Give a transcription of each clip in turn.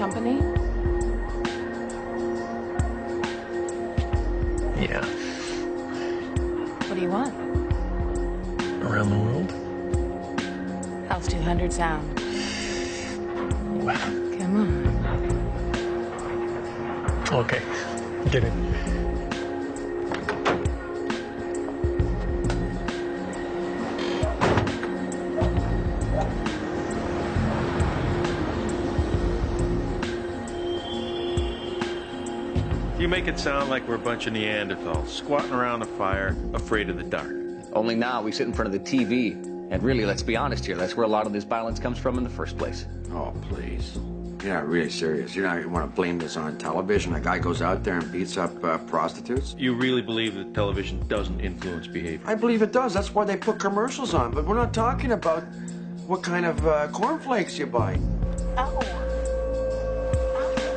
company? Yeah. What do you want? Around the world? How's 200 sound? Wow. Come on. Okay. Get it. You make it sound like we're a bunch of Neanderthals, squatting around a fire, afraid of the dark. Only now we sit in front of the TV. And really, let's be honest here, that's where a lot of this violence comes from in the first place. Oh, please. You're not really serious. You're not going to want to blame this on television. A guy goes out there and beats up prostitutes. You really believe that television doesn't influence behavior? I believe it does. That's why they put commercials on. But we're not talking about what kind of cornflakes you buy. Ow.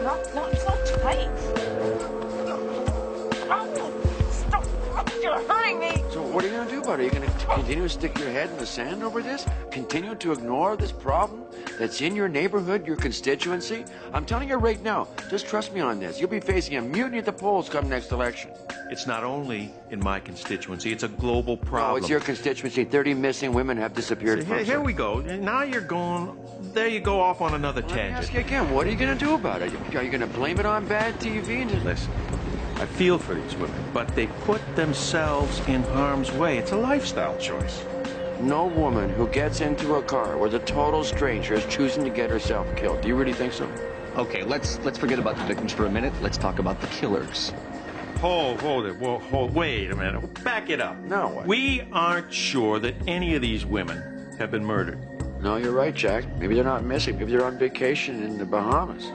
Not so tight. Stop. You're hurting me. So what are you going to do about it? Are you going to continue to stick your head in the sand over this? Continue to ignore this problem that's in your neighborhood, your constituency? I'm telling you right now, just trust me on this. You'll be facing a mutiny at the polls come next election. It's not only in my constituency, it's a global problem. Oh, it's your constituency. 30 missing women have disappeared from Here we go. Now you're going, there you go off on another Let me tangent. ask you again, what are you going to do about it? Are you going to blame it on bad TV? And just... Listen, I feel for these women, but they put themselves in harm's way. It's a lifestyle choice. No woman who gets into a car with a total stranger is choosing to get herself killed. Do you really think so? Okay, let's forget about the victims for a minute. Let's talk about the killers. Hold it. Wait a minute. Back it up. Now what? We aren't sure that any of these women have been murdered. No, you're right, Jack. Maybe they're not missing. Maybe they're on vacation in the Bahamas.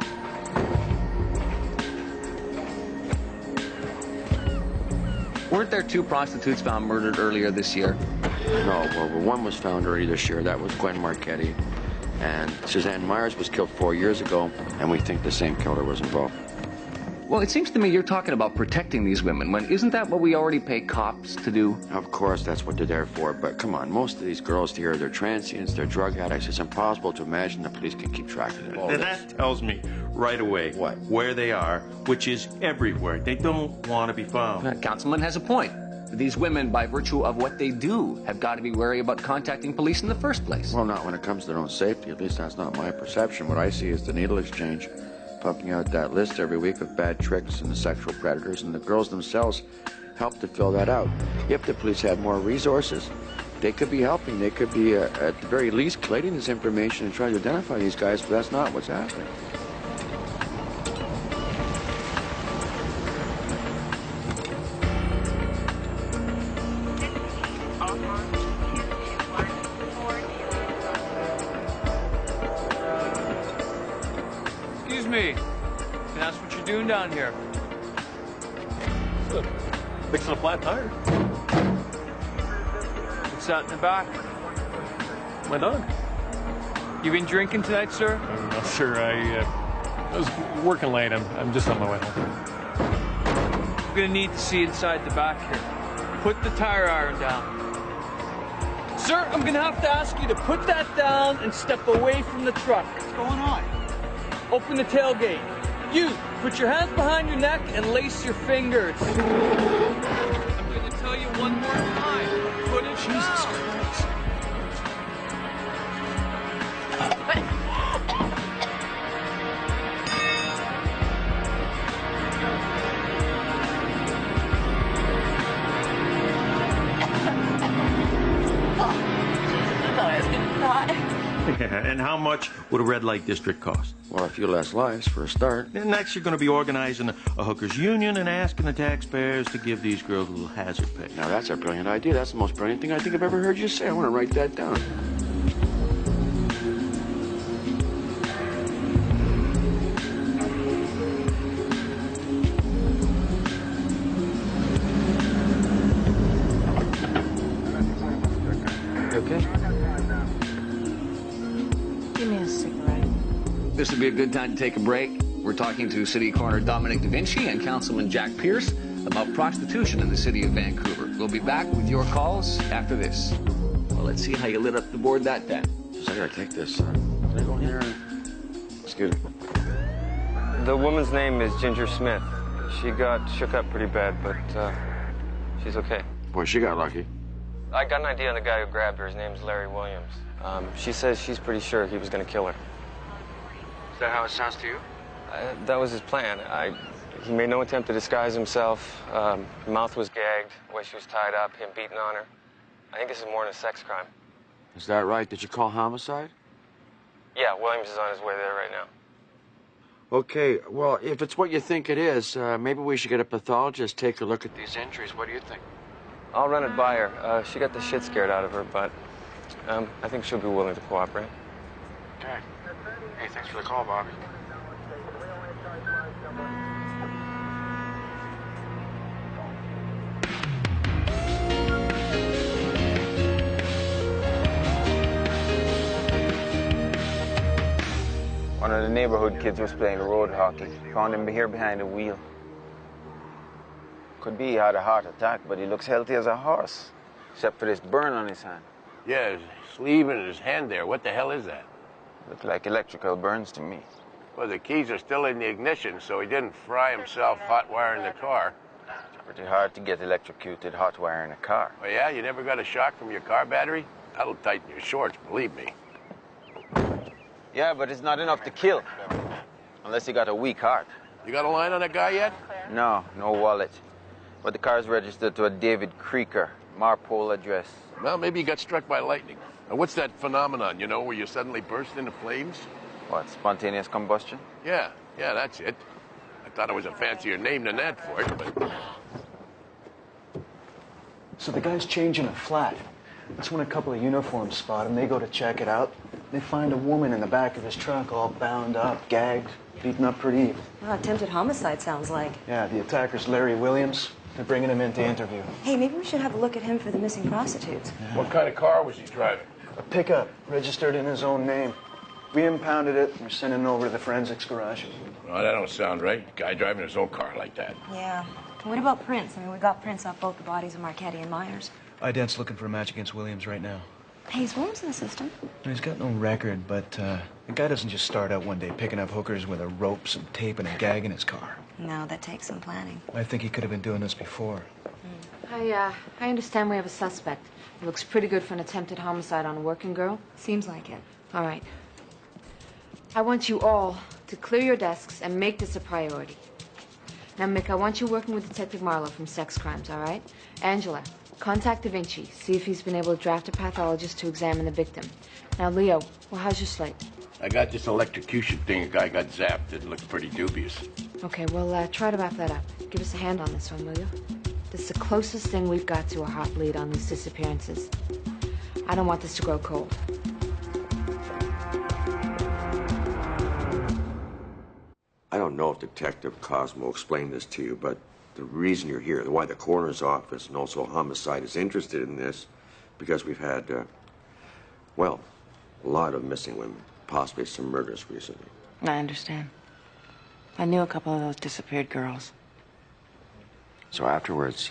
Weren't there 2 prostitutes found murdered earlier this year? No, well, one was found early this year. That was Gwen Marchetti. And Suzanne Myers was killed 4 years ago, and we think the same killer was involved. Well, it seems to me you're talking about protecting these women, when isn't that what we already pay cops to do? Of course, that's what they're there for, but come on, most of these girls here, they're transients, they're drug addicts. It's impossible to imagine the police can keep track of it. That tells me right away What? where they are, which is everywhere. They don't want to be found. Councilman has a point. These women, by virtue of what they do, have got to be wary about contacting police in the first place. Well, not when it comes to their own safety. At least that's not my perception. What I see is the needle exchange, pumping out that list every week of bad tricks and the sexual predators, and the girls themselves help to fill that out. If the police had more resources, they could be helping. They could be, at the very least, collating this information and trying to identify these guys, but that's not what's happening. Excuse me. Can I ask what you're doing down here? Fixing a flat tire. What's that in the back? My dog. You been drinking tonight, sir? No, sir. I was working late. I'm just on my way home. I'm gonna need to see inside the back here. Put the tire iron down. Sir, I'm gonna have to ask you to put that down and step away from the truck. What's going on? Open the tailgate. You, put your hands behind your neck and lace your fingers. I'm going to tell you one more time. Put it Jesus down. Christ. I thought I was gonna cry. And how much would a red light district cost? Well, a few less lives for a start. And next, you're going to be organizing a hookers union and asking the taxpayers to give these girls a little hazard pay. Now, that's a brilliant idea. That's the most brilliant thing I think I've ever heard you say. I want to write that down. Okay. Give me a cigarette. This would be a good time to take a break. We're talking to City Coroner Dominic Da Vinci and Councilman Jack Pierce about prostitution in the city of Vancouver. We'll be back with your calls after this. Well, let's see how you lit up the board that time. Just I gotta take this. Can I go in here? Excuse me. The woman's name is Ginger Smith. She got shook up pretty bad, but she's okay. Boy, she got lucky. I got an idea on the guy who grabbed her. His name's Larry Williams. She says she's pretty sure he was going to kill her. Is that how it sounds to you? That was his plan. He made no attempt to disguise himself. Her mouth was gagged, the way she was tied up, him beating on her. I think this is more than a sex crime. Is that right? Did you call homicide? Yeah, Williams is on his way there right now. Okay, well, if it's what you think it is, maybe we should get a pathologist, take a look at these injuries. What do you think? I'll run it by her. She got the shit scared out of her, but I think she'll be willing to cooperate. Okay. Hey, thanks for the call, Bobby. One of the neighborhood kids was playing road hockey. Found him here behind the wheel. Could be he had a heart attack, but he looks healthy as a horse. Except for this burn on his hand. Yeah, his sleeve and his hand there. What the hell is that? Looks like electrical burns to me. Well, the keys are still in the ignition, so he didn't fry himself hot wiring the car. It's pretty hard to get electrocuted hot wiring a car. Oh, yeah? You never got a shock from your car battery? That'll tighten your shorts, believe me. Yeah, but it's not enough to kill. Unless you got a weak heart. You got a line on that guy yet? No wallet. But the car's registered to a David Creeker, Marpole address. Well, maybe he got struck by lightning. Now, what's that phenomenon, you know, where you suddenly burst into flames? What, spontaneous combustion? Yeah, that's it. I thought it was a fancier name than that for it, but... So the guy's changing a flat. That's when a couple of uniforms spot him. They go to check it out. They find a woman in the back of his truck all bound up, gagged, beaten up pretty evil. Well, attempted homicide sounds like. Yeah, the attacker's Larry Williams. They're bringing him in to interview. Hey, maybe we should have a look at him for the missing prostitutes. Yeah. What kind of car was he driving? A pickup, registered in his own name. We impounded it and we're sending it over to the forensics garage. Oh, that don't sound right. Guy driving his own car like that. Yeah. What about prints? I mean, we got prints off both the bodies of Marchetti and Myers. Ident's looking for a match against Williams right now. Hey, is Williams in the system? He's got no record, but the guy doesn't just start out one day picking up hookers with a rope, some tape, and a gag in his car. No, that takes some planning. I think he could have been doing this before. I understand we have a suspect. He looks pretty good for an attempted homicide on a working girl. Seems like it. All right. I want you all to clear your desks and make this a priority. Now, Mick, I want you working with Detective Marlowe from Sex Crimes, all right? Angela, contact Vinci. See if he's been able to draft a pathologist to examine the victim. Now, Leo, well, how's your slate? I got this electrocution thing. A guy got zapped. It looked pretty dubious. Okay, well, try to wrap that up. Give us a hand on this one, will you? This is the closest thing we've got to a hot lead on these disappearances. I don't want this to grow cold. I don't know if Detective Cosmo explained this to you, but the reason you're here, why the coroner's office and also homicide is interested in this, because we've had, well, a lot of missing women, possibly some murders recently. I understand. I knew a couple of those disappeared girls. So afterwards,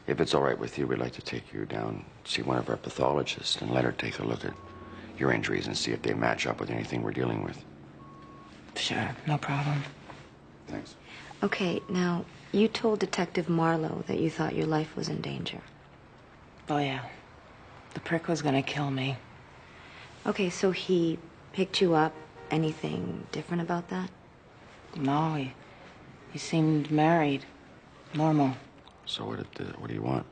if it's all right with you, we'd like to take you down, see one of our pathologists, and let her take a look at your injuries and see if they match up with anything we're dealing with. Sure, no problem. Thanks. Okay, now, you told Detective Marlowe that you thought your life was in danger. Oh, yeah. The prick was gonna kill me. Okay, so he picked you up. Anything different about that? No, he seemed married. Normal. So what do you want?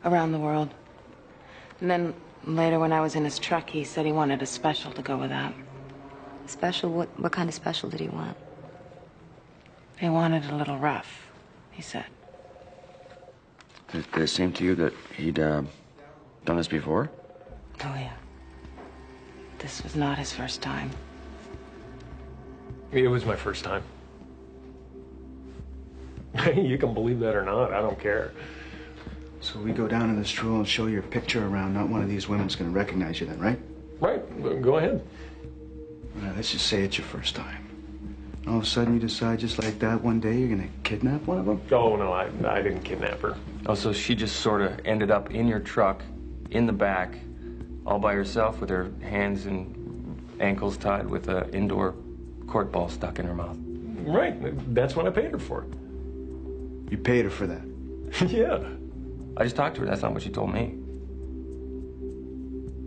Around the world. And then later when I was in his truck, he said he wanted a special to go with that. Special? What kind of special did he want? He wanted a little rough, he said. Did it seem to you that he'd done this before? Oh, yeah. This was not his first time. It was my first time. You can believe that or not, I don't care. So we go down in this stroll and show your picture around. Not one of these women's gonna recognize you then, right? Right, go ahead. Well, let's just say it's your first time. All of a sudden you decide just like that one day you're gonna kidnap one of them? Oh, no, I didn't kidnap her. Oh, so she just sort of ended up in your truck, in the back, all by herself with her hands and ankles tied with an indoor cork ball stuck in her mouth. Right. That's what I paid her for. You paid her for that? Yeah. I just talked to her. That's not what she told me.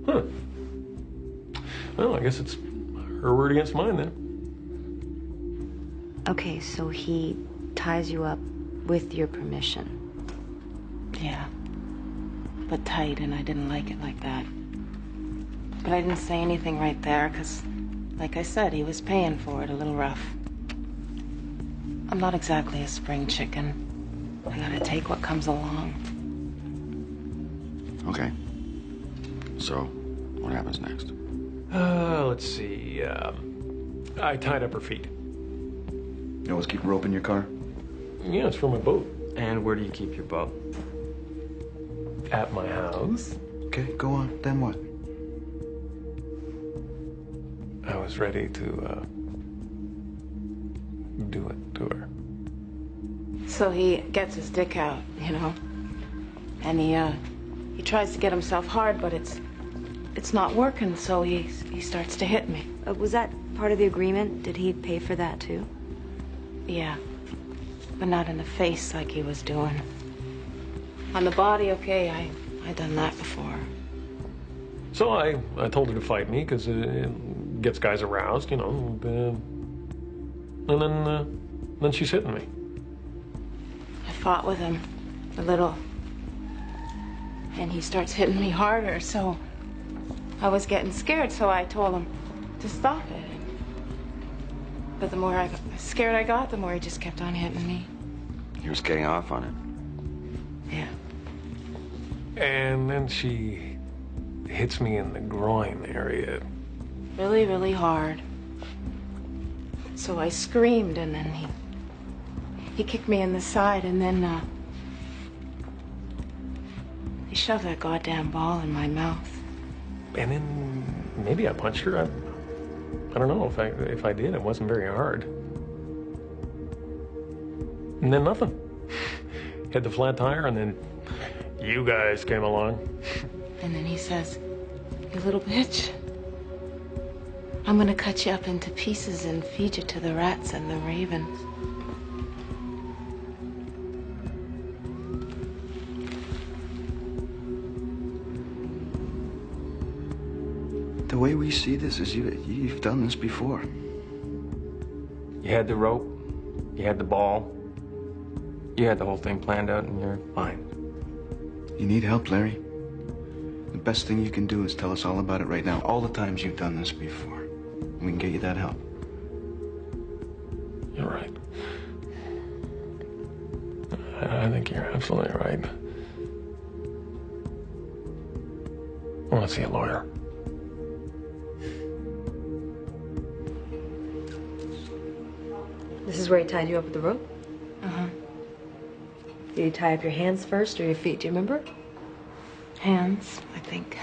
Huh. Well, I guess it's her word against mine then. Okay, so he ties you up with your permission. Yeah. But tight, and I didn't like it like that. But I didn't say anything right there, because, like I said, he was paying for it a little rough. I'm not exactly a spring chicken. I gotta take what comes along. Okay. So, what happens next? Let's see. I tied up her feet. You always keep a rope in your car? Yeah, it's for my boat. And where do you keep your boat? At my house. Okay, go on. Then what? I was ready to do it to her. So he gets his dick out, you know, and he tries to get himself hard, but it's not working. So he starts to hit me. Was that part of the agreement? Did he pay for that too? Yeah, but not in the face like he was doing. On the body, okay, I done that before. So I told her to fight me because it gets guys aroused, you know. And then she's hitting me. I fought with him a little, and he starts hitting me harder. So I was getting scared, so I told him to stop it. But the more scared I got, the more he just kept on hitting me. He was getting off on it. Yeah. And then she hits me in the groin area. Really, really hard. So I screamed, and then he kicked me in the side, and then he shoved that goddamn ball in my mouth. And then maybe I punched her. I don't know if I did. It wasn't very hard. And then nothing. Had the flat tire, and then you guys came along. And then he says, "You little bitch. I'm gonna cut you up into pieces and feed you to the rats and the ravens." The way we see this is you've done this before. You had the rope, you had the ball, you had the whole thing planned out, and you're fine. You need help, Larry? The best thing you can do is tell us all about it right now. All the times you've done this before. We can get you that help. You're right. I think you're absolutely right. I want to see a lawyer. This is where he tied you up with the rope? Uh-huh. Did he tie up your hands first or your feet? Do you remember? Hands, I think.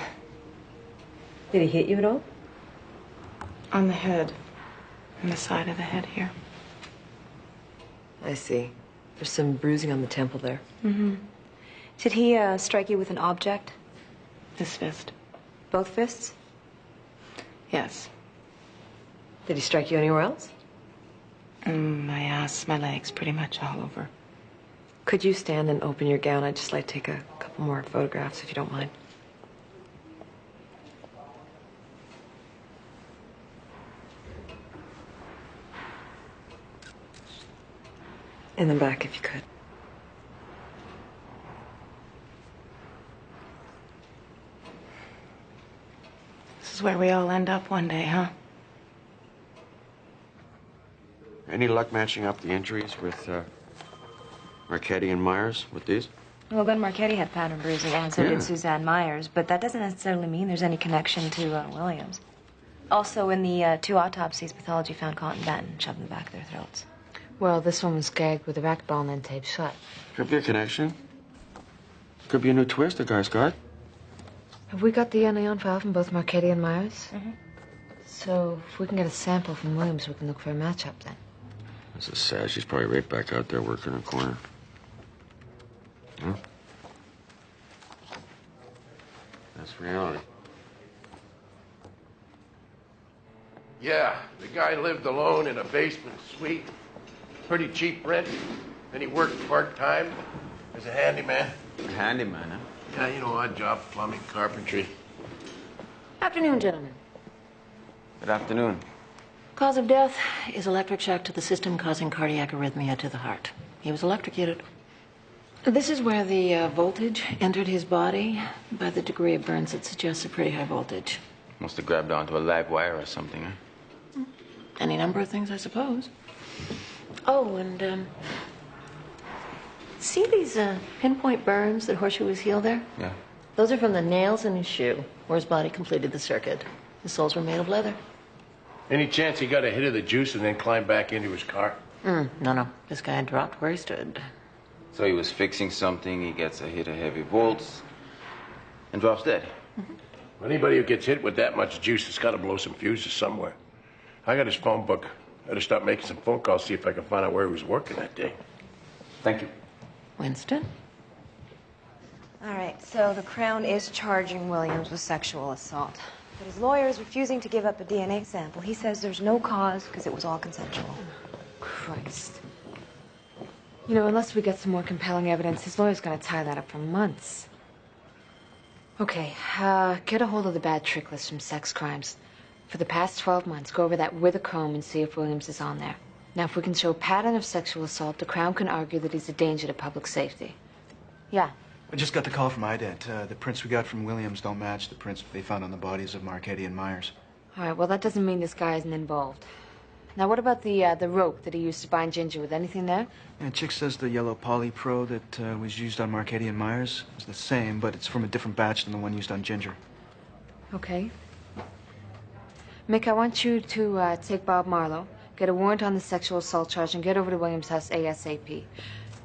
Did he hit you at all? On the head. On the side of the head here. I see. There's some bruising on the temple there. Mm-hmm. Did he strike you with an object? His fist. Both fists? Yes. Did he strike you anywhere else? My ass, my legs, pretty much all over. Could you stand and open your gown? I'd just like to take a couple more photographs, if you don't mind. In the back, if you could. This is where we all end up one day, huh? Any luck matching up the injuries with Marchetti and Myers with these? Well, Glenn Marchetti had pattern bruising, and so did Suzanne Myers, but that doesn't necessarily mean there's any connection to Williams. Also, in the 2 autopsies, pathology found cotton batting shoved in the back of their throats. Well, this one was gagged with a backbone and taped shut. Could be a connection. Could be a new twist the guy's got. Have we got the DNA on file from both Marchetti and Myers? Mm-hmm. So if we can get a sample from Williams, we can look for a matchup then. This is sad. She's probably right back out there working in a corner. Huh? That's reality. Yeah, the guy lived alone in a basement suite. Pretty cheap rent. Then he worked part-time as a handyman. A handyman, huh? Yeah, you know, odd job, plumbing, carpentry. Afternoon, gentlemen. Good afternoon. Cause of death is electric shock to the system causing cardiac arrhythmia to the heart. He was electrocuted. This is where the voltage entered his body. By the degree of burns, it suggests a pretty high voltage. Must have grabbed onto a live wire or something, huh? Any number of things, I suppose. Oh, and, see these pinpoint burns that Horseshoe was healed there? Yeah. Those are from the nails in his shoe, where his body completed the circuit. His soles were made of leather. Any chance he got a hit of the juice and then climbed back into his car? No. This guy dropped where he stood. So he was fixing something, he gets a hit of heavy volts, and drops dead. Anybody who gets hit with that much juice has got to blow some fuses somewhere. I got his phone book. I gotta start making some phone calls, see if I can find out where he was working that day. Thank you. Winston? All right, so the Crown is charging Williams with sexual assault. But his lawyer is refusing to give up a DNA sample. He says there's no cause because it was all consensual. Christ. You know, unless we get some more compelling evidence, his lawyer's gonna tie that up for months. Okay, get a hold of the bad trick list from sex crimes. For the past 12 months, go over that with a comb and see if Williams is on there. Now, if we can show a pattern of sexual assault, the Crown can argue that he's a danger to public safety. Yeah. I just got the call from IDET. The prints we got from Williams don't match the prints they found on the bodies of Marchetti and Myers. All right, well, that doesn't mean this guy isn't involved. Now, what about the rope that he used to bind Ginger with? Anything there? Yeah, Chick says the yellow polypro that was used on Marchetti and Myers is the same, but it's from a different batch than the one used on Ginger. Okay. Mick, I want you to take Bob Marlowe, get a warrant on the sexual assault charge, and get over to Williams' house ASAP.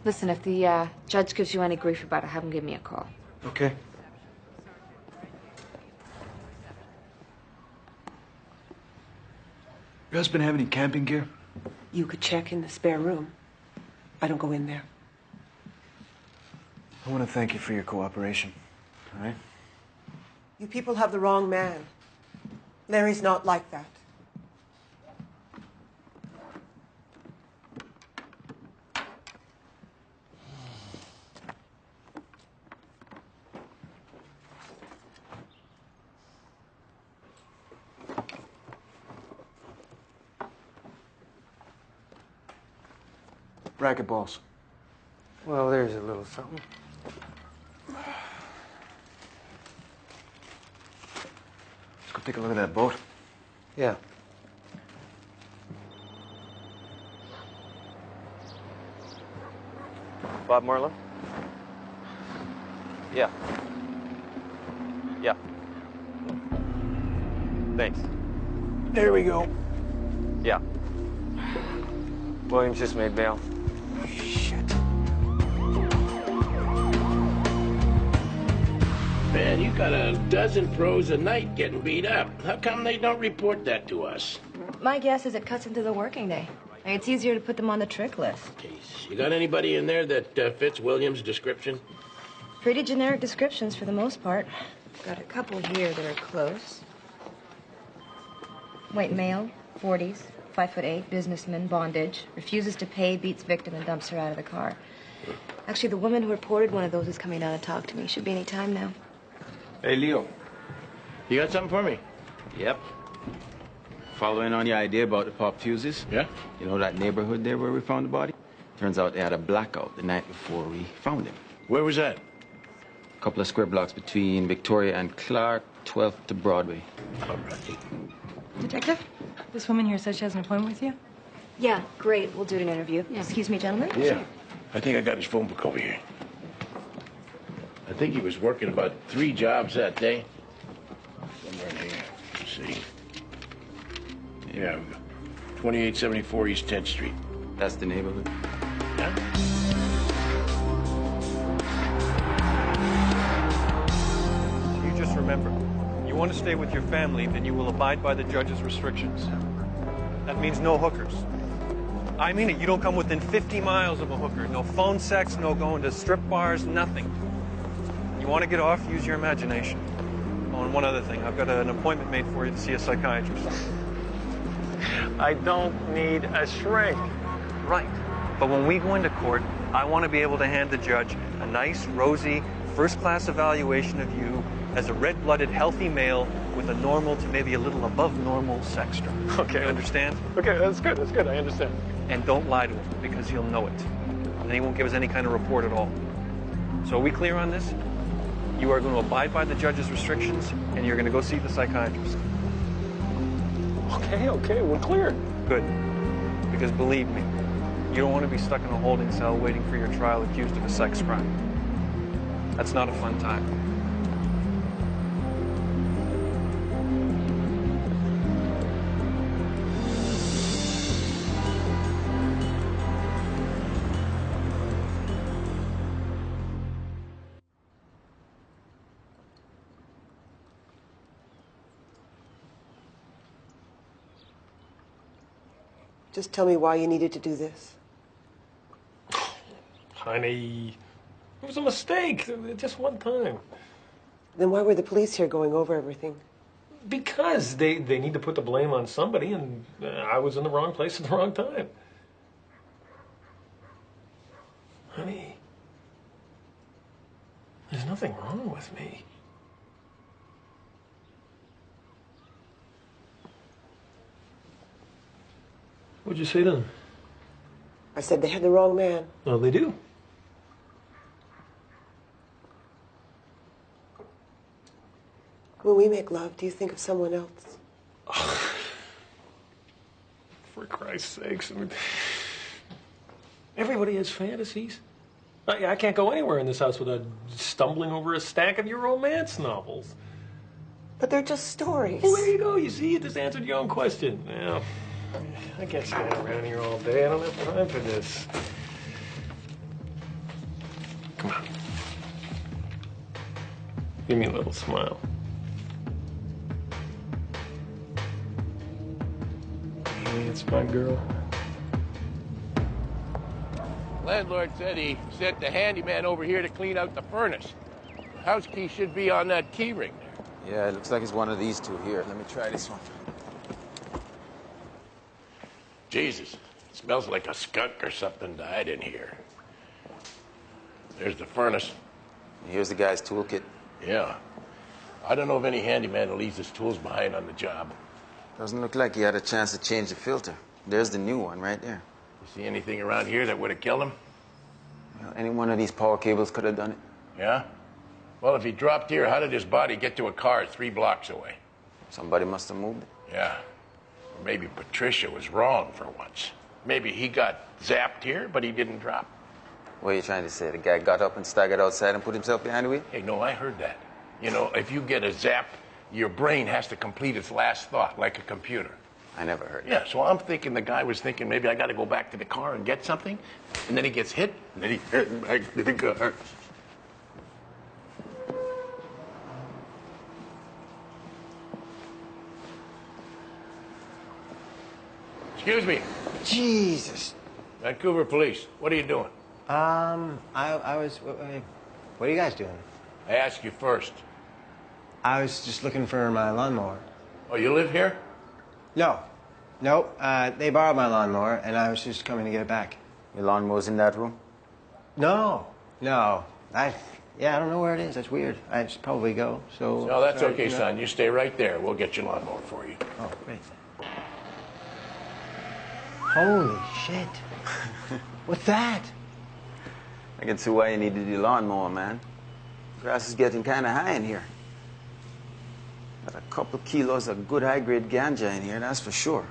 Listen, if the judge gives you any grief about it, have him give me a call. Okay. Your husband have any camping gear? You could check in the spare room. I don't go in there. I want to thank you for your cooperation. All right? You people have the wrong man. Larry's not like that. Racquetballs. Well, there's a little something. Let's go take a look at that boat. Yeah. Bob Marlowe? Yeah. Yeah. Thanks. There we go. Yeah. Williams just made bail. Man, you got a dozen pros a night getting beat up. How come they don't report that to us? My guess is it cuts into the working day. It's easier to put them on the trick list. Jeez, you got anybody in there that fits Williams' description? Pretty generic descriptions for the most part. Got a couple here that are close. White male, 40s, 5'8", businessman, bondage, refuses to pay, beats victim, and dumps her out of the car. Actually, the woman who reported one of those is coming down to talk to me. Should be any time now. Hey, Leo. You got something for me? Yep. Following on your idea about the pop fuses. Yeah? You know that neighborhood there where we found the body? Turns out they had a blackout the night before we found him. Where was that? A couple of square blocks between Victoria and Clark, 12th to Broadway. All right. Detective, this woman here says she has an appointment with you. Yeah, great. We'll do an interview. Yeah. Excuse me, gentlemen. Yeah. I think I got his phone book over here. I think he was working about 3 jobs that day. Somewhere in here. Let's see. Yeah, we go. 2874 East 10th Street. That's the neighborhood. Yeah? You just remember, you want to stay with your family, then you will abide by the judge's restrictions. That means no hookers. I mean it, you don't come within 50 miles of a hooker. No phone sex, no going to strip bars, nothing. You want to get off, use your imagination. Oh, and one other thing, I've got an appointment made for you to see a psychiatrist. I don't need a shrink. Right. But when we go into court, I want to be able to hand the judge a nice, rosy, first-class evaluation of you as a red-blooded, healthy male with a normal to maybe a little above normal sex drive. Okay. You understand? Okay, that's good, I understand. And don't lie to him, because he'll know it. And he won't give us any kind of report at all. So are we clear on this? You are going to abide by the judge's restrictions, and you're going to go see the psychiatrist. Okay, we're clear. Good. Because believe me, you don't want to be stuck in a holding cell waiting for your trial accused of a sex crime. That's not a fun time. Just tell me why you needed to do this. Honey, it was a mistake. Just one time. Then why were the police here going over everything? Because they need to put the blame on somebody, and I was in the wrong place at the wrong time. Honey, there's nothing wrong with me. What'd you say then? I said they had the wrong man. Well, they do. When we make love, do you think of someone else? For Christ's sakes. I mean, everybody has fantasies. I can't go anywhere in this house without stumbling over a stack of your romance novels. But they're just stories. Well, there you go. You see, you just answered your own question. Now, I can't stand around here all day. I don't have time for this. Come on. Give me a little smile. Hey, it's my girl. Landlord said he sent the handyman over here to clean out the furnace. The house key should be on that key ring there. Yeah, it looks like it's one of these two here. Let me try this one. Jesus, it smells like a skunk or something died in here. There's the furnace. Here's the guy's toolkit. Yeah. I don't know of any handyman who leaves his tools behind on the job. Doesn't look like he had a chance to change the filter. There's the new one right there. You see anything around here that would have killed him? Well, any one of these power cables could have done it. Yeah? Well, if he dropped here, how did his body get to a car 3 blocks away? Somebody must have moved it. Yeah. Or maybe Patricia was wrong for once. Maybe he got zapped here, but he didn't drop. What are you trying to say? The guy got up and staggered outside and put himself behind the wheel? Hey, no, I heard that. You know, if you get a zap, your brain has to complete its last thought, like a computer. I never heard Yeah, so I'm thinking the guy was thinking maybe I got to go back to the car and get something, and then he gets hit, and then he hit back to the car. Excuse me. Jesus. Vancouver Police, what are you doing? I was. What are you guys doing? I asked you first. I was just looking for my lawnmower. Oh, you live here? No. Nope. They borrowed my lawnmower, and I was just coming to get it back. Your lawnmower's in that room? No. I don't know where it is. That's weird. I should probably go. So. No, that's sorry, okay, son. You stay right there. We'll get your lawnmower for you. Oh, great. Holy shit. What's that? I can see why you needed your lawnmower, man. Grass is getting kind of high in here. Got a couple kilos of good high-grade ganja in here, that's for sure.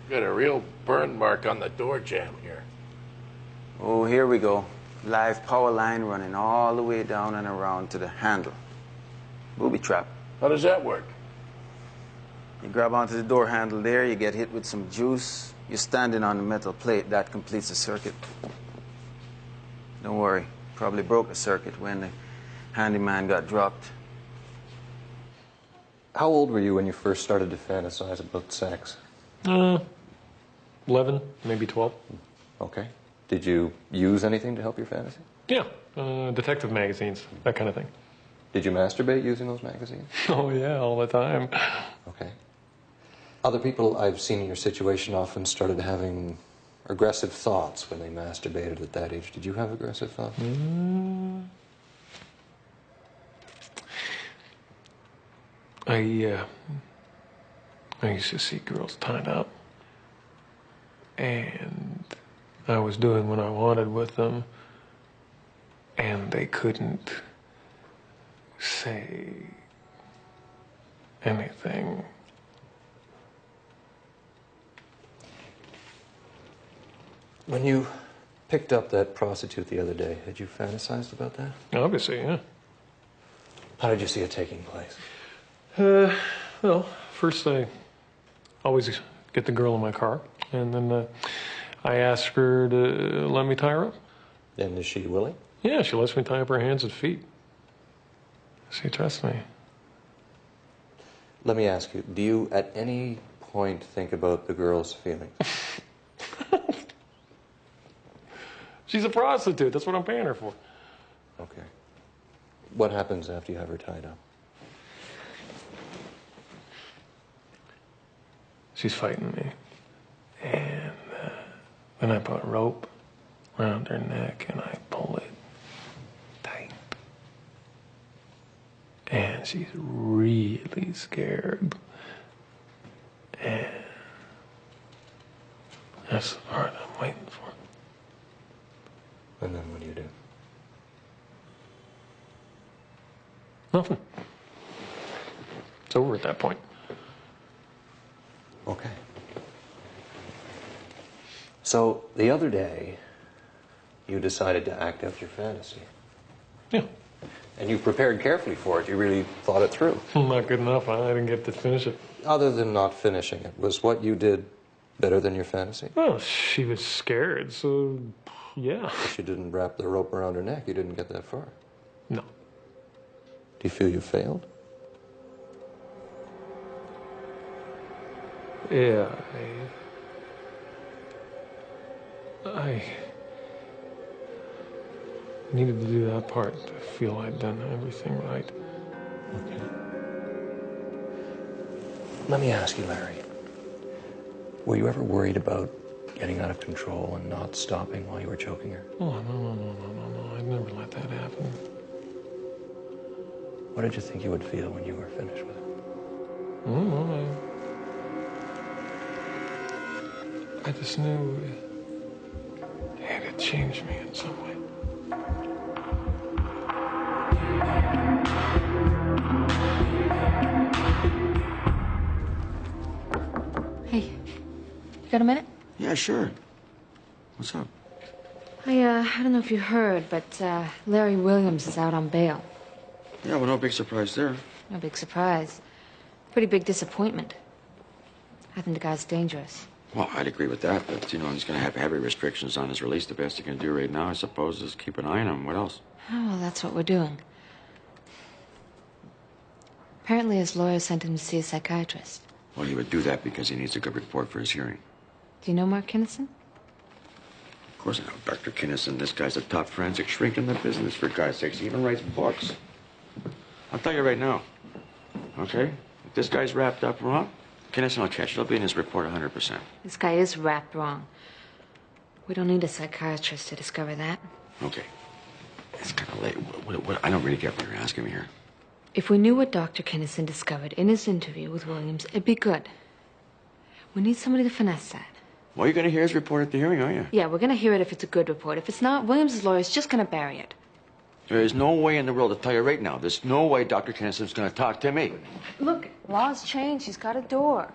Got a real burn mark on the door jamb here. Oh, here we go. Live power line running all the way down and around to the handle. Booby trap. How does that work? You grab onto the door handle there, you get hit with some juice. You're standing on the metal plate. That completes the circuit. Don't worry. Probably broke the circuit when the handyman got dropped. How old were you when you first started to fantasize about sex? 11, maybe 12. Okay. Did you use anything to help your fantasy? Yeah, detective magazines, that kind of thing. Did you masturbate using those magazines? Oh, yeah, all the time. Okay. Other people I've seen in your situation often started having aggressive thoughts when they masturbated at that age. Did you have aggressive thoughts? I used to see girls tied up, and I was doing what I wanted with them, and they couldn't say anything. When you picked up that prostitute the other day, had you fantasized about that? Obviously, yeah. How did you see it taking place? Well, first I always get the girl in my car, and then I ask her to let me tie her up. And is she willing? Yeah, she lets me tie up her hands and feet. She trusts me. Let me ask you, do you at any point think about the girl's feelings? She's a prostitute. That's what I'm paying her for. Okay. What happens after you have her tied up? She's fighting me. And then I put a rope around her neck and I pull it tight. And she's really scared. And that's the part I'm waiting for. And then what do you do? Nothing. It's over at that point. Okay. So the other day, you decided to act out your fantasy. Yeah. And you prepared carefully for it. You really thought it through. Not good enough. I didn't get to finish it. Other than not finishing it, was what you did better than your fantasy? Well, she was scared, so yeah. If you didn't wrap the rope around her neck, you didn't get that far. No. Do you feel you failed? Yeah, I needed to do that part to feel I'd done everything right. Okay. Let me ask you, Larry. Were you ever worried about getting out of control and not stopping while you were choking her? Oh, no. I'd never let that happen. What did you think you would feel when you were finished with it? I don't know. I just knew it had to change me in some way. Hey, you got a minute? Yeah, sure. What's up? I don't know if you heard, but Larry Williams is out on bail. Yeah, well, no big surprise there. No big surprise. Pretty big disappointment. I think the guy's dangerous. Well, I'd agree with that, but, he's going to have heavy restrictions on his release. The best he can do right now, I suppose, is keep an eye on him. What else? Oh, well, that's what we're doing. Apparently his lawyer sent him to see a psychiatrist. Well, he would do that because he needs a good report for his hearing. Do you know Mark Kinnison? Of course I know Dr. Kinnison. This guy's a top forensic shrink in the business, for God's sakes. He even writes books. I'll tell you right now, okay? If this guy's wrapped up wrong, Kinnison will catch it. It'll be in his report 100%. This guy is wrapped wrong. We don't need a psychiatrist to discover that. Okay. It's kind of late. I don't really get what you're asking me here. If we knew what Dr. Kinnison discovered in his interview with Williams, it'd be good. We need somebody to finesse that. Well, you're going to hear his report at the hearing, aren't you? Yeah, we're going to hear it if it's a good report. If it's not, Williams' lawyer is just going to bury it. There is no way in the world, to tell you right now, there's no way Dr. Kinnison's going to talk to me. Look, laws change. He's got a door.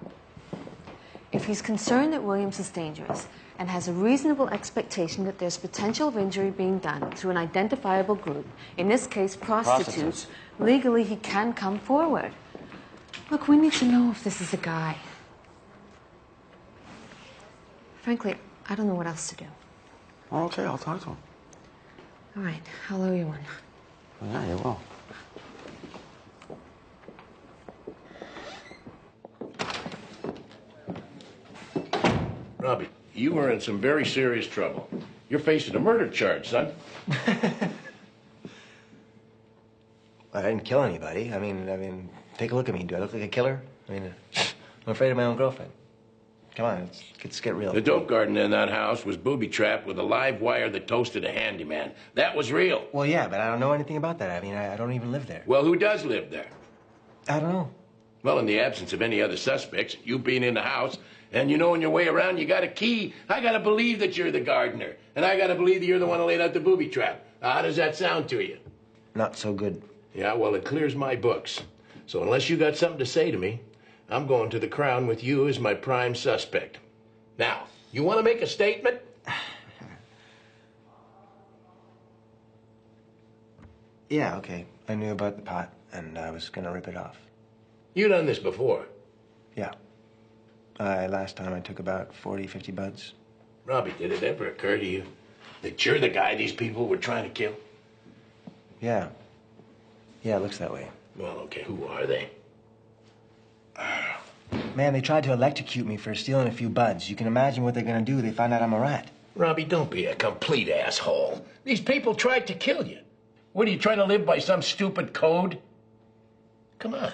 If he's concerned that Williams is dangerous and has a reasonable expectation that there's potential of injury being done to an identifiable group, in this case prostitutes, legally he can come forward. Look, we need to know if this is a guy. Frankly, I don't know what else to do. Oh, okay, I'll talk to him. All right, I'll owe you one. Well, yeah, you will. Robbie, you are in some very serious trouble. You're facing a murder charge, son. I didn't kill anybody. I mean, take a look at me. Do I look like a killer? I'm afraid of my own girlfriend. Come on, let's get real. The dope garden in that house was booby-trapped with a live wire that toasted a handyman. That was real. Well, yeah, but I don't know anything about that. I mean, I don't even live there. Well, who does live there? I don't know. Well, in the absence of any other suspects, you being in the house, and you knowing your way around, you got a key. I gotta believe that you're the gardener, and I gotta believe that you're the one who laid out the booby trap. Now, how does that sound to you? Not so good. Yeah, well, it clears my books. So unless you got something to say to me, I'm going to the Crown with you as my prime suspect. Now, you want to make a statement? Yeah, okay. I knew about the pot, and I was gonna rip it off. You done this before? Yeah. Last time I took about 40, 50 buds. Robbie, did it ever occur to you that you're the guy these people were trying to kill? Yeah. Yeah, it looks that way. Well, okay, who are they? Man, they tried to electrocute me for stealing a few buds. You can imagine what they're gonna do. They find out I'm a rat. Robbie, don't be a complete asshole. These people tried to kill you. What, are you trying to live by some stupid code? Come on.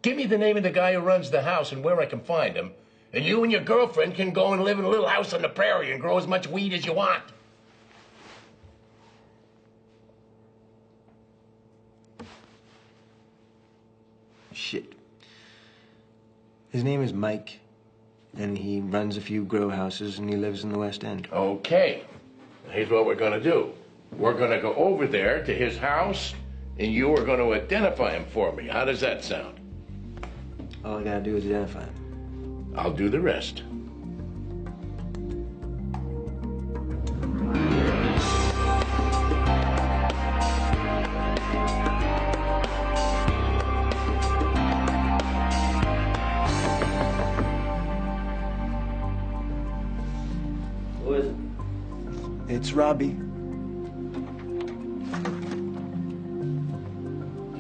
Give me the name of the guy who runs the house and where I can find him, and you and your girlfriend can go and live in a little house on the prairie and grow as much weed as you want. Shit. His name is Mike, and he runs a few grow houses, and he lives in the West End. Okay. Here's what we're gonna do. We're gonna go over there to his house, and you are gonna identify him for me. How does that sound? All I gotta do is identify him. I'll do the rest. Who is it? It's Robbie.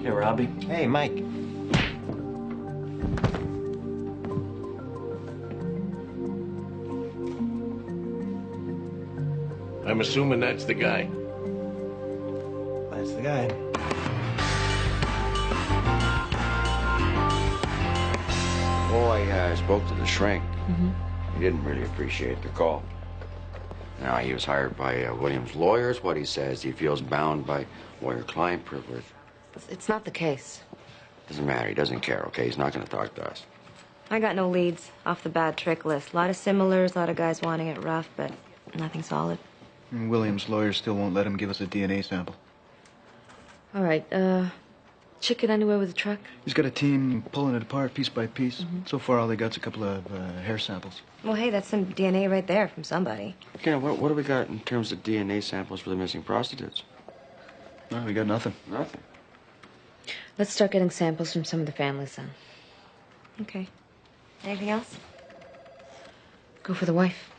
Hey, Robbie. Hey, Mike. I'm assuming that's the guy. That's the guy. Boy, I spoke to the shrink. He didn't really appreciate the call. Now, he was hired by Williams' lawyers. What he says, he feels bound by lawyer-client privilege. It's not the case. Doesn't matter. He doesn't care, okay? He's not going to talk to us. I got no leads off the bad trick list. A lot of similars, a lot of guys wanting it rough, but nothing solid. And Williams' lawyers still won't let him give us a DNA sample. All right, chick it anywhere with a truck? He's got a team pulling it apart piece by piece. So far, all they got's a couple of hair samples. Well, hey, that's some DNA right there from somebody. Okay, what do we got in terms of DNA samples for the missing prostitutes? No, we got nothing. Nothing. Let's start getting samples from some of the families then. Okay. Anything else? Go for the wife.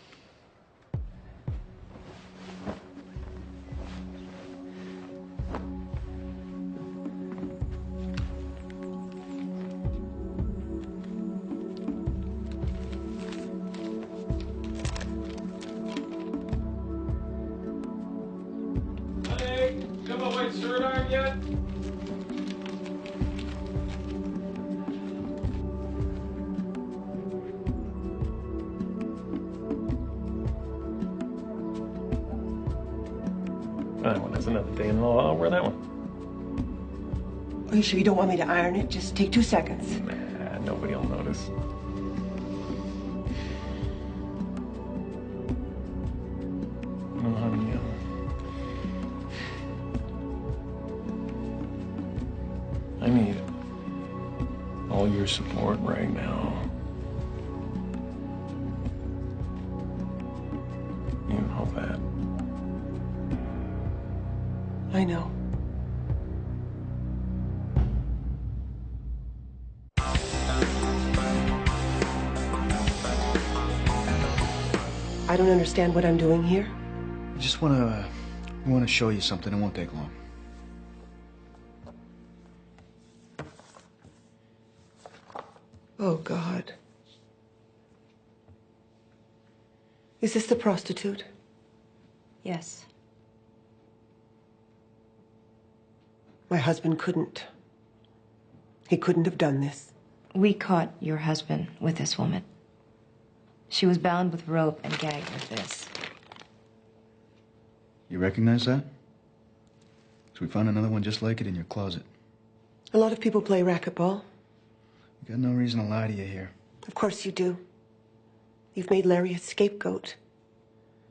Hey, got my white shirt on yet? That one has another day, and I'll wear that one. Are you sure you don't want me to iron it? Just take 2 seconds. Nah, nobody will notice. Oh, honey, I need all your support right now. You know that. I know. I don't understand what I'm doing here. I just want to show you something. It won't take long. Oh, God. Is this the prostitute? Yes. My husband couldn't. He couldn't have done this. We caught your husband with this woman. She was bound with rope and gagged with this. You recognize that? So we found another one just like it in your closet. A lot of people play racquetball. We got no reason to lie to you here. Of course you do. You've made Larry a scapegoat.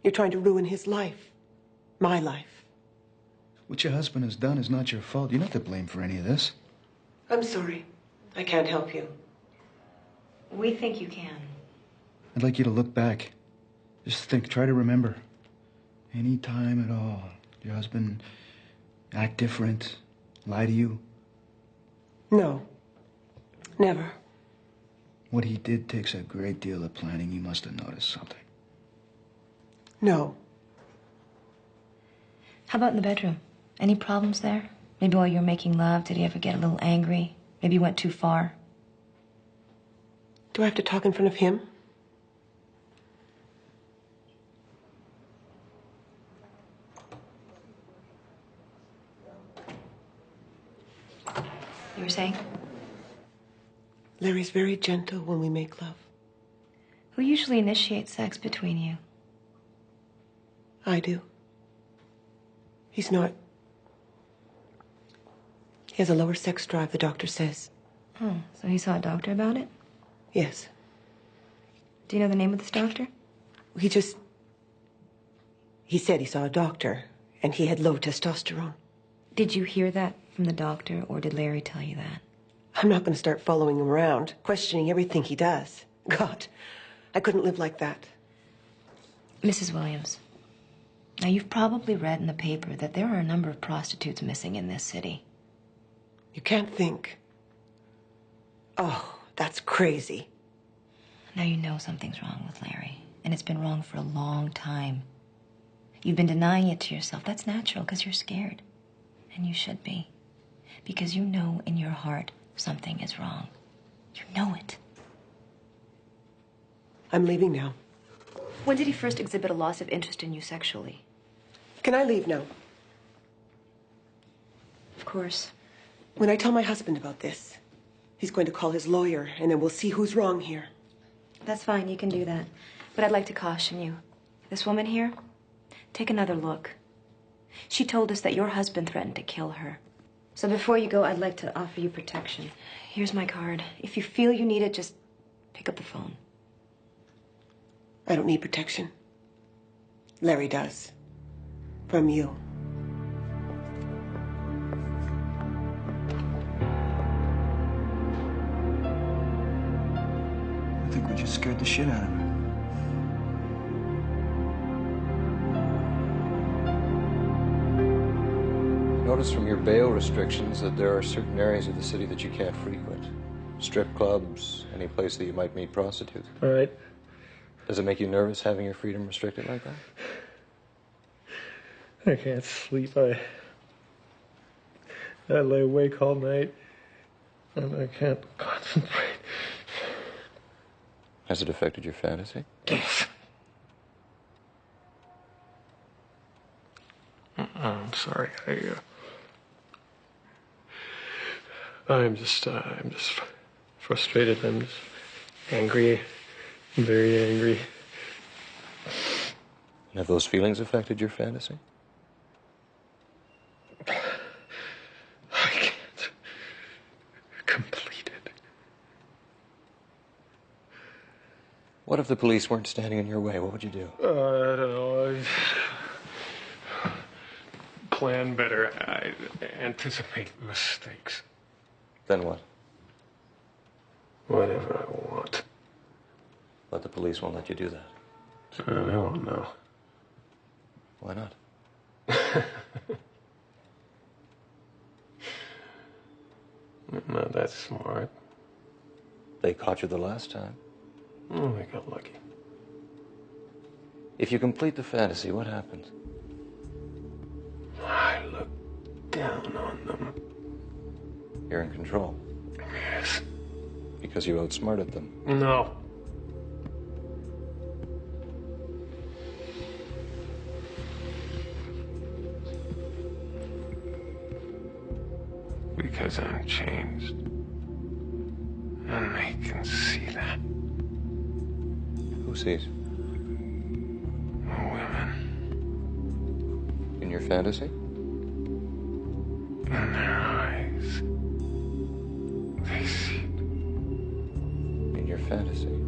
You're trying to ruin his life. My life. What your husband has done is not your fault. You're not to blame for any of this. I'm sorry. I can't help you. We think you can. I'd like you to look back. Just think, try to remember. Any time at all, your husband act different, lie to you? No. Never. What he did takes a great deal of planning. You must have noticed something. No. How about in the bedroom? Any problems there? Maybe while you were making love, did he ever get a little angry? Maybe you went too far? Do I have to talk in front of him? You were saying? Larry's very gentle when we make love. Who usually initiates sex between you? I do. He's not. He has a lower sex drive, the doctor says. Oh, so he saw a doctor about it? Yes. Do you know the name of this doctor? He said he saw a doctor, and he had low testosterone. Did you hear that from the doctor, or did Larry tell you that? I'm not going to start following him around, questioning everything he does. God, I couldn't live like that. Mrs. Williams, now you've probably read in the paper that there are a number of prostitutes missing in this city. You can't think. Oh, that's crazy. Now you know something's wrong with Larry, and it's been wrong for a long time. You've been denying it to yourself. That's natural, because you're scared. And you should be. Because you know in your heart something is wrong. You know it. I'm leaving now. When did he first exhibit a loss of interest in you sexually? Can I leave now? Of course. When I tell my husband about this, he's going to call his lawyer, and then we'll see who's wrong here. That's fine, you can do that. But I'd like to caution you. This woman here, take another look. She told us that your husband threatened to kill her. So before you go, I'd like to offer you protection. Here's my card. If you feel you need it, just pick up the phone. I don't need protection. Larry does. From you. I think we just scared the shit out of him. Notice from your bail restrictions that there are certain areas of the city that you can't frequent. Strip clubs, any place that you might meet prostitutes. All right. Does it make you nervous having your freedom restricted like that? I can't sleep. I lay awake all night, and I can't concentrate. Has it affected your fantasy? I'm sorry. I'm just frustrated. I'm just angry. I'm very angry. And have those feelings affected your fantasy? I can't complete it. What if the police weren't standing in your way? What would you do? I don't know. Plan better. I anticipate mistakes. Then what? Whatever I want. But the police won't let you do that. I don't know. Why not? Not that smart. They caught you the last time. Oh, we got lucky. If you complete the fantasy, what happens? I look down on them. You're in control. Yes. Because you outsmarted them. No. Because I'm changed. And they can see that. Who sees? Women. In your fantasy? In their eyes. They see it. In your fantasy?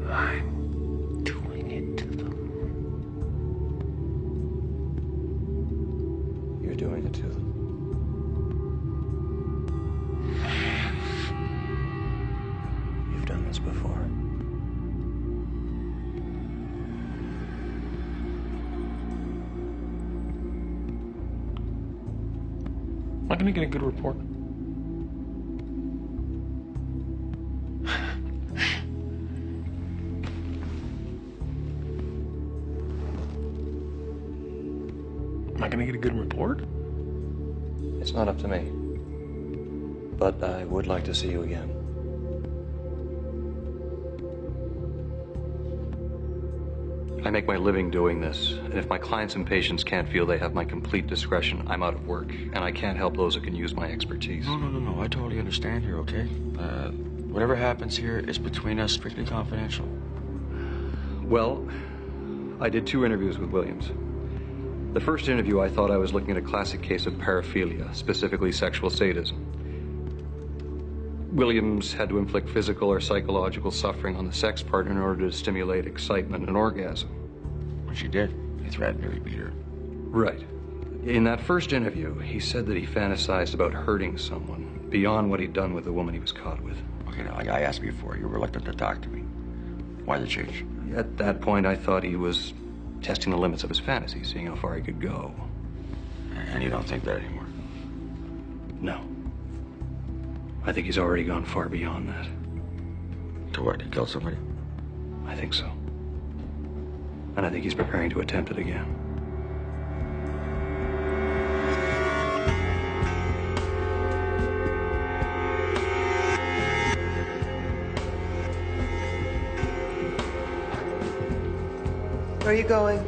I'm doing it to them. You're doing it to them. You've done this before. Am I going to get a good report? Am I going to get a good report? It's not up to me. But I would like to see you again. I make my living doing this, and if my clients and patients can't feel they have my complete discretion, I'm out of work, and I can't help those who can use my expertise. No. I totally understand here, okay? Whatever happens here is between us, strictly confidential. Well, I did 2 interviews with Williams. The first interview, I thought I was looking at a classic case of paraphilia, specifically sexual sadism. Williams had to inflict physical or psychological suffering on the sex partner in order to stimulate excitement and orgasm. Well, she did. He threatened her, he beat her. Right. In that first interview, he said that he fantasized about hurting someone beyond what he'd done with the woman he was caught with. Okay, now, like I asked before, you were reluctant to talk to me. Why the change? At that point, I thought he was testing the limits of his fantasy, seeing how far he could go. And you don't think that anymore? No. I think he's already gone far beyond that. To what? He killed somebody? I think so. And I think he's preparing to attempt it again. Where are you going?